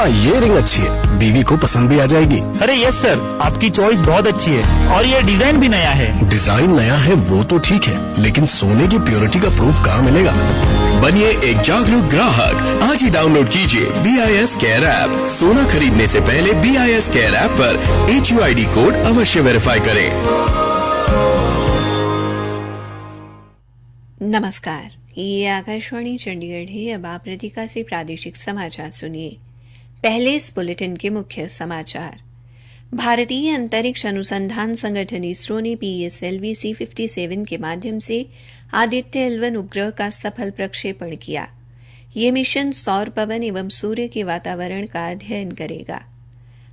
हाँ, ये रिंग अच्छी है, बीवी को पसंद भी आ जाएगी। अरे यस सर, आपकी चॉइस बहुत अच्छी है और ये डिजाइन भी नया है। डिजाइन नया है वो तो ठीक है, लेकिन सोने की प्योरिटी का प्रूफ कहाँ मिलेगा? बनिए एक जागरूक ग्राहक, आज ही डाउनलोड कीजिए BIS केयर ऐप। सोना खरीदने से पहले BIS केयर ऐप पर HUID कोड अवश्य वेरीफाई करें। नमस्कार, ये आकाशवाणी चंडीगढ़ है। अब आप रतिका से प्रादेशिक समाचार सुनिए। पहले इस बुलेटिन के मुख्य समाचार। भारतीय अंतरिक्ष अनुसंधान संगठन इसरो ने PSLV C-57 के माध्यम से आदित्य L1 उपग्रह का सफल प्रक्षेपण किया। यह मिशन सौर, पवन एवं सूर्य के वातावरण का अध्ययन करेगा।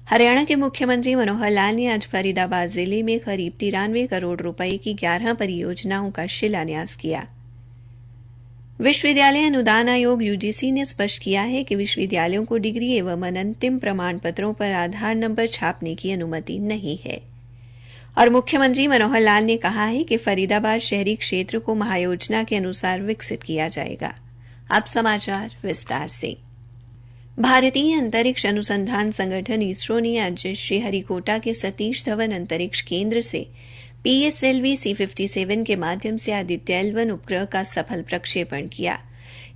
हरियाणा के मुख्यमंत्री मनोहर लाल ने आज फरीदाबाद जिले में करीब 93 करोड़ रुपए की 11 परियोजनाओं का शिलान्यास किया। विश्वविद्यालय अनुदान आयोग UGC ने स्पष्ट किया है कि विश्वविद्यालयों को डिग्री एवं अनंतिम प्रमाण पत्रों पर आधार नंबर छापने की अनुमति नहीं है। और मुख्यमंत्री मनोहर लाल ने कहा है कि फरीदाबाद शहरी क्षेत्र को महायोजना के अनुसार विकसित किया जाएगा। अब समाचार विस्तार से। भारतीय अंतरिक्ष अनुसंधान संगठन इसरो ने आज श्रीहरिकोटा के सतीश धवन अंतरिक्ष केंद्र से PSLV C-57 के माध्यम से आदित्य L1 उपग्रह का सफल प्रक्षेपण किया।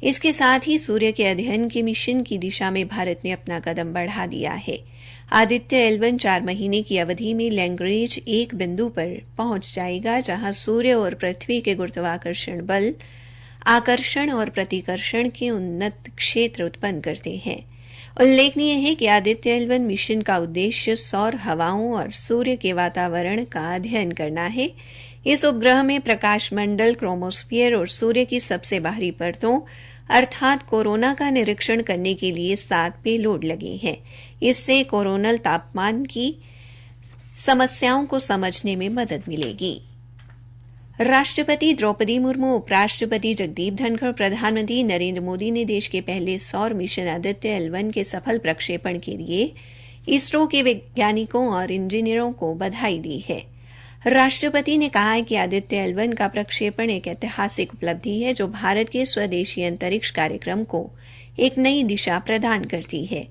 इसके साथ ही सूर्य के अध्ययन के मिशन की दिशा में भारत ने अपना कदम बढ़ा दिया है। आदित्य L1 4 महीने की अवधि में लैग्रेंज एक बिंदु पर पहुंच जाएगा, जहां सूर्य और पृथ्वी के गुरुत्वाकर्षण बल आकर्षण और प्रतिकर्षण के उन्नत क्षेत्र उत्पन्न करते हैं। उल्लेखनीय है कि आदित्य L1 मिशन का उद्देश्य सौर हवाओं और सूर्य के वातावरण का अध्ययन करना है। इस उपग्रह में प्रकाश मंडल, क्रोमोस्फीयर और सूर्य की सबसे बाहरी परतों अर्थात कोरोना का निरीक्षण करने के लिए 7 पेलोड लगे हैं। इससे कोरोनल तापमान की समस्याओं को समझने में मदद मिलेगी। राष्ट्रपति द्रौपदी मुर्मू, उपराष्ट्रपति जगदीप धनखड़, प्रधानमंत्री नरेंद्र मोदी ने देश के पहले सौर मिशन आदित्य L1 के सफल प्रक्षेपण के लिए इसरो के वैज्ञानिकों और इंजीनियरों को बधाई दी है। राष्ट्रपति ने कहा है कि आदित्य L1 का प्रक्षेपण एक ऐतिहासिक उपलब्धि है जो भारत के स्वदेशी अंतरिक्ष कार्यक्रम को एक नई दिशा प्रदान करती है।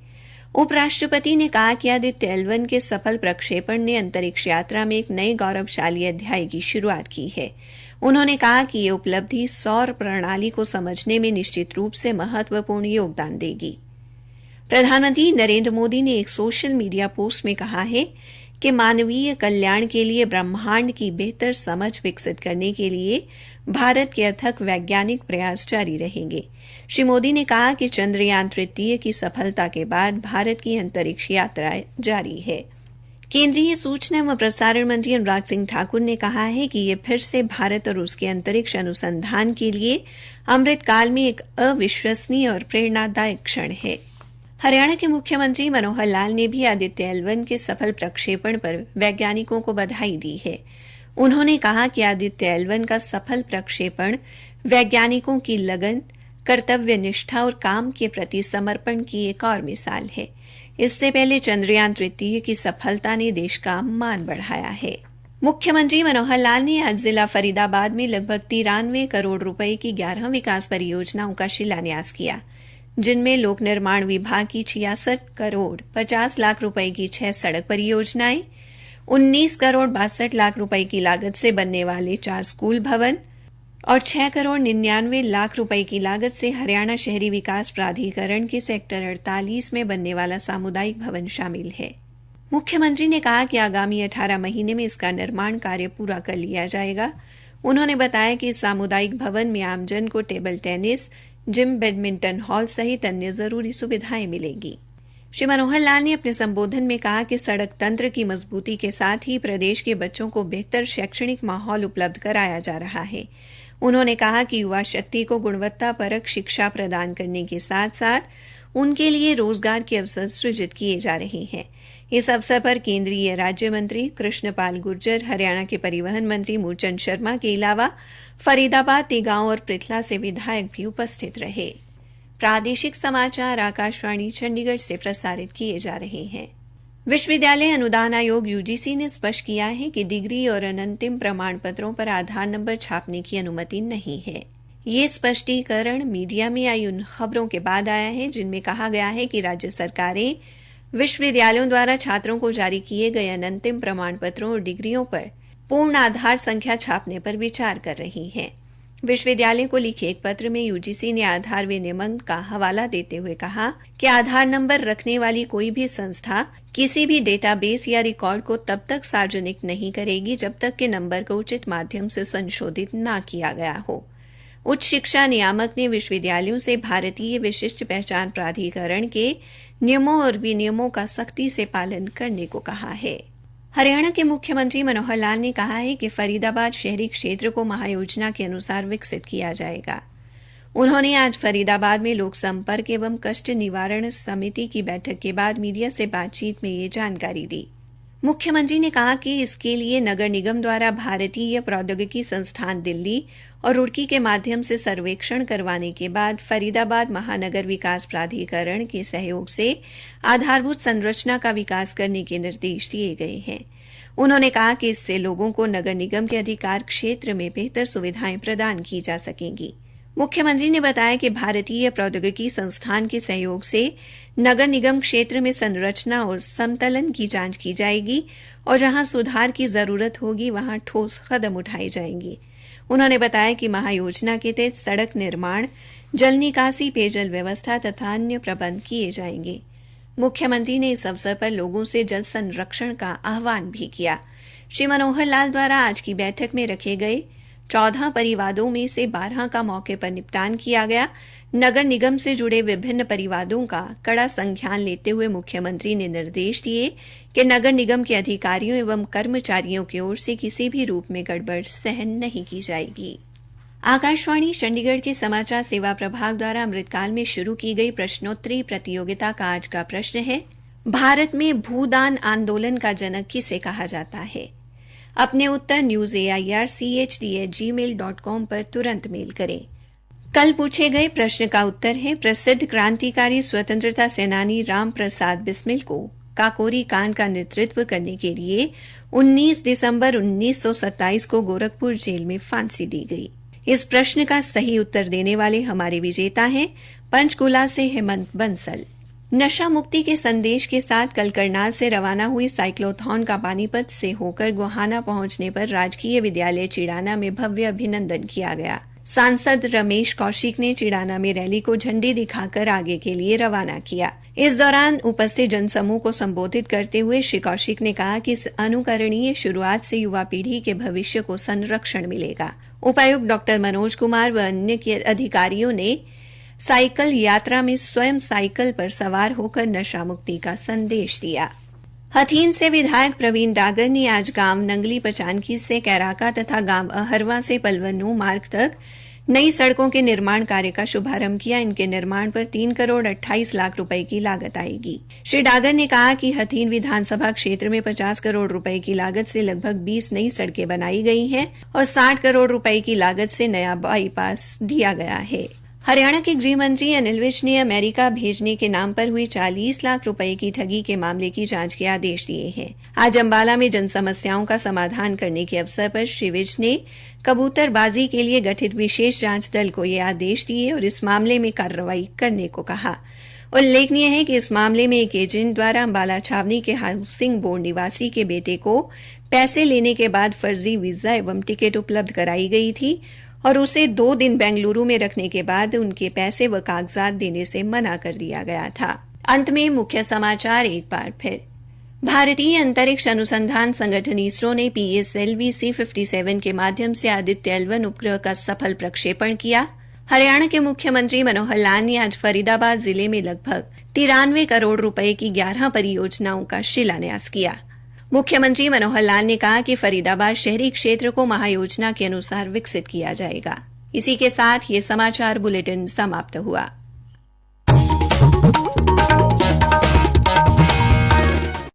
उपराष्ट्रपति ने कहा कि आदित्य L1 के सफल प्रक्षेपण ने अंतरिक्ष यात्रा में एक नए गौरवशाली अध्याय की शुरुआत की है। उन्होंने कहा कि यह उपलब्धि सौर प्रणाली को समझने में निश्चित रूप से महत्वपूर्ण योगदान देगी। प्रधानमंत्री नरेंद्र मोदी ने एक सोशल मीडिया पोस्ट में कहा है कि मानवीय कल्याण के लिए ब्रह्मांड की बेहतर समझ विकसित करने के लिए भारत के अथक वैज्ञानिक प्रयास जारी रहेंगे। श्री मोदी ने कहा कि चंद्रयान 3 की सफलता के बाद भारत की अंतरिक्ष यात्रा जारी है। केंद्रीय सूचना एवं प्रसारण मंत्री अनुराग सिंह ठाकुर ने कहा है कि यह फिर से भारत और उसके अंतरिक्ष अनुसंधान के लिए अमृतकाल में एक अविश्वसनीय और प्रेरणादायक क्षण है। हरियाणा के मुख्यमंत्री मनोहर लाल ने भी आदित्य L1 के सफल प्रक्षेपण पर वैज्ञानिकों को बधाई दी है। उन्होंने कहा कि आदित्य L1 का सफल प्रक्षेपण वैज्ञानिकों की लगन, कर्तव्य निष्ठा और काम के प्रति समर्पण की एक और मिसाल है। इससे पहले चंद्रयान 3 की सफलता ने देश का मान बढ़ाया है। मुख्यमंत्री मनोहर लाल ने आज जिला फरीदाबाद में लगभग 93 करोड़ रुपए की 11 विकास परियोजनाओं का शिलान्यास किया, जिनमें लोक निर्माण विभाग की 66 करोड़ 50 लाख रुपए की 6 सड़क परियोजनाएं, 19 करोड़ 62 लाख रुपए की लागत से बनने वाले 4 स्कूल भवन और 6 करोड़ 99 लाख रुपए की लागत से हरियाणा शहरी विकास प्राधिकरण के सेक्टर 48 में बनने वाला सामुदायिक भवन शामिल है। मुख्यमंत्री ने कहा कि आगामी 18 महीने में इसका निर्माण कार्य पूरा कर लिया जाएगा। उन्होंने बताया कि इस सामुदायिक भवन में आमजन को table tennis, gym, badminton hall सहित अन्य जरूरी सुविधाएं मिलेंगी। श्री मनोहर लाल ने अपने संबोधन में कहा कि सड़क तंत्र की मजबूती के साथ ही प्रदेश के बच्चों को बेहतर शैक्षणिक माहौल उपलब्ध कराया जा रहा है। उन्होंने कहा कि युवा शक्ति को गुणवत्तापरक शिक्षा प्रदान करने के साथ साथ उनके लिए रोजगार के अवसर सृजित किए जा रहे हैं। इस अवसर पर केंद्रीय राज्य मंत्री कृष्णपाल गुर्जर, हरियाणा के परिवहन मंत्री मूलचंद शर्मा के अलावा फरीदाबाद, तेगांव और पृथला से विधायक भी उपस्थित रहे। प्रादेशिक समाचार आकाशवाणी चंडीगढ़ से प्रसारित किए जा रहे हैं। विश्वविद्यालय अनुदान आयोग UGC ने स्पष्ट किया है कि डिग्री और अनंतिम प्रमाण पत्रों पर आधार नंबर छापने की अनुमति नहीं है। ये स्पष्टीकरण मीडिया में आई उन खबरों के बाद आया है जिनमें कहा गया है कि राज्य सरकारें विश्वविद्यालयों द्वारा छात्रों को जारी किए गए अनंतिम प्रमाण पत्रों और डिग्रियों पर पूर्ण आधार संख्या छापने पर विचार कर रही हैं। विश्वविद्यालय को लिखे एक पत्र में यूजीसी ने आधार विनियमन का हवाला देते हुए कहा कि आधार नंबर रखने वाली कोई भी संस्था किसी भी डेटाबेस या रिकॉर्ड को तब तक सार्वजनिक नहीं करेगी जब तक कि नंबर को उचित माध्यम से संशोधित न किया गया हो। उच्च शिक्षा नियामक ने विश्वविद्यालयों से भारतीय विशिष्ट पहचान प्राधिकरण के नियमों और विनियमों का सख्ती से पालन करने को कहा है। हरियाणा के मुख्यमंत्री मनोहर लाल ने कहा है कि फरीदाबाद शहरी क्षेत्र को महायोजना के अनुसार विकसित किया जाएगा। उन्होंने आज फरीदाबाद में लोक संपर्क एवं कष्ट निवारण समिति की बैठक के बाद मीडिया से बातचीत में ये जानकारी दी। मुख्यमंत्री ने कहा कि इसके लिए नगर निगम द्वारा भारतीय प्रौद्योगिकी संस्थान दिल्ली और रुड़की के माध्यम से सर्वेक्षण करवाने के बाद फरीदाबाद महानगर विकास प्राधिकरण के सहयोग से आधारभूत संरचना का विकास करने के निर्देश दिए गए हैं। उन्होंने कहा कि इससे लोगों को नगर निगम के अधिकार क्षेत्र में बेहतर सुविधाएं प्रदान की जा सकेंगी। मुख्यमंत्री ने बताया कि भारतीय प्रौद्योगिकी संस्थान के सहयोग से नगर निगम क्षेत्र में संरचना और समतलन की जांच की जाएगी और जहां सुधार की जरूरत होगी वहां ठोस कदम उठाए जाएंगे। उन्होंने बताया कि महायोजना के तहत सड़क निर्माण, जल निकासी, पेयजल व्यवस्था तथा अन्य प्रबंध किए जाएंगे। मुख्यमंत्री ने इस अवसर पर लोगों से जल संरक्षण का आह्वान भी किया। श्री मनोहर लाल द्वारा आज की बैठक में रखे गए 14 परिवादों में से 12 का मौके पर निपटान किया गया। नगर निगम से जुड़े विभिन्न परिवादों का कड़ा संज्ञान लेते हुए मुख्यमंत्री ने निर्देश दिए कि नगर निगम के अधिकारियों एवं कर्मचारियों की ओर से किसी भी रूप में गड़बड़ सहन नहीं की जाएगी। आकाशवाणी चंडीगढ़ के समाचार सेवा प्रभाग द्वारा अमृतकाल में शुरू की गई प्रश्नोत्तरी प्रतियोगिता का आज का प्रश्न है, भारत में भूदान आंदोलन का जनक किसे कहा जाता है? अपने उत्तर newsairchd@gmail.com पर तुरंत मेल करें। कल पूछे गए प्रश्न का उत्तर है, प्रसिद्ध क्रांतिकारी स्वतंत्रता सेनानी राम प्रसाद बिस्मिल को काकोरी कांड का नेतृत्व करने के लिए 19 दिसंबर 1927 को गोरखपुर जेल में फांसी दी गई। इस प्रश्न का सही उत्तर देने वाले हमारे विजेता हैं पंचकुला से हेमंत बंसल। नशा मुक्ति के संदेश के साथ कल करनाल से रवाना हुई साइक्लोथॉन का पानीपत से होकर गोहाना पहुंचने पर राजकीय विद्यालय चिड़ाना में भव्य अभिनंदन किया गया। सांसद रमेश कौशिक ने चिड़ाना में रैली को झंडी दिखाकर आगे के लिए रवाना किया। इस दौरान उपस्थित जनसमूह को संबोधित करते हुए श्री कौशिक ने कहा कि इस अनुकरणीय शुरुआत से युवा पीढ़ी के भविष्य को संरक्षण मिलेगा। उपायुक्त डॉ मनोज कुमार व अन्य के अधिकारियों ने साइकिल यात्रा में स्वयं साइकिल पर सवार होकर नशा मुक्ति का संदेश दिया। हथीन से विधायक प्रवीण डागर ने आज गांव नंगली पचानकी से कैराका तथा गांव अहरवा से पलवन्नू मार्ग तक नई सड़कों के निर्माण कार्य का शुभारंभ किया। इनके निर्माण पर 3 करोड़ 28 लाख रुपए की लागत आएगी। श्री डागर ने कहा कि हथीन विधानसभा क्षेत्र में 50 करोड़ रुपए की लागत से लगभग 20 नई सड़कें बनाई गई हैं और 60 करोड़ रुपए की लागत से नया बाईपास दिया गया है। हरियाणा के गृह मंत्री अनिल विज ने अमेरिका भेजने के नाम पर हुई 40 लाख रुपए की ठगी के मामले की जांच के आदेश दिए हैं। आज अंबाला में जन समस्याओं का समाधान करने के अवसर पर श्री विज ने कबूतरबाजी के लिए गठित विशेष जांच दल को ये आदेश दिए और इस मामले में कार्रवाई करने को कहा। उल्लेखनीय है कि इस मामले में एक एजेंट द्वारा अंबाला छावनी के हाउसिंग बोर्ड निवासी के बेटे को पैसे लेने के बाद फर्जी वीजा एवं टिकट उपलब्ध कराई गई थी और उसे 2 दिन बेंगलुरु में रखने के बाद उनके पैसे व कागजात देने से मना कर दिया गया था। अंत में मुख्य समाचार एक बार फिर। भारतीय अंतरिक्ष अनुसंधान संगठन इसरो ने PSLV C-57 के माध्यम से आदित्य L1 उपग्रह का सफल प्रक्षेपण किया। हरियाणा के मुख्यमंत्री मनोहर लाल ने आज फरीदाबाद जिले में लगभग 93 करोड़ रुपए की 11 परियोजनाओं का शिलान्यास किया। मुख्यमंत्री मनोहर लाल ने कहा कि फरीदाबाद शहरी क्षेत्र को महायोजना के अनुसार विकसित किया जाएगा। इसी के साथ ये समाचार बुलेटिन समाप्त हुआ।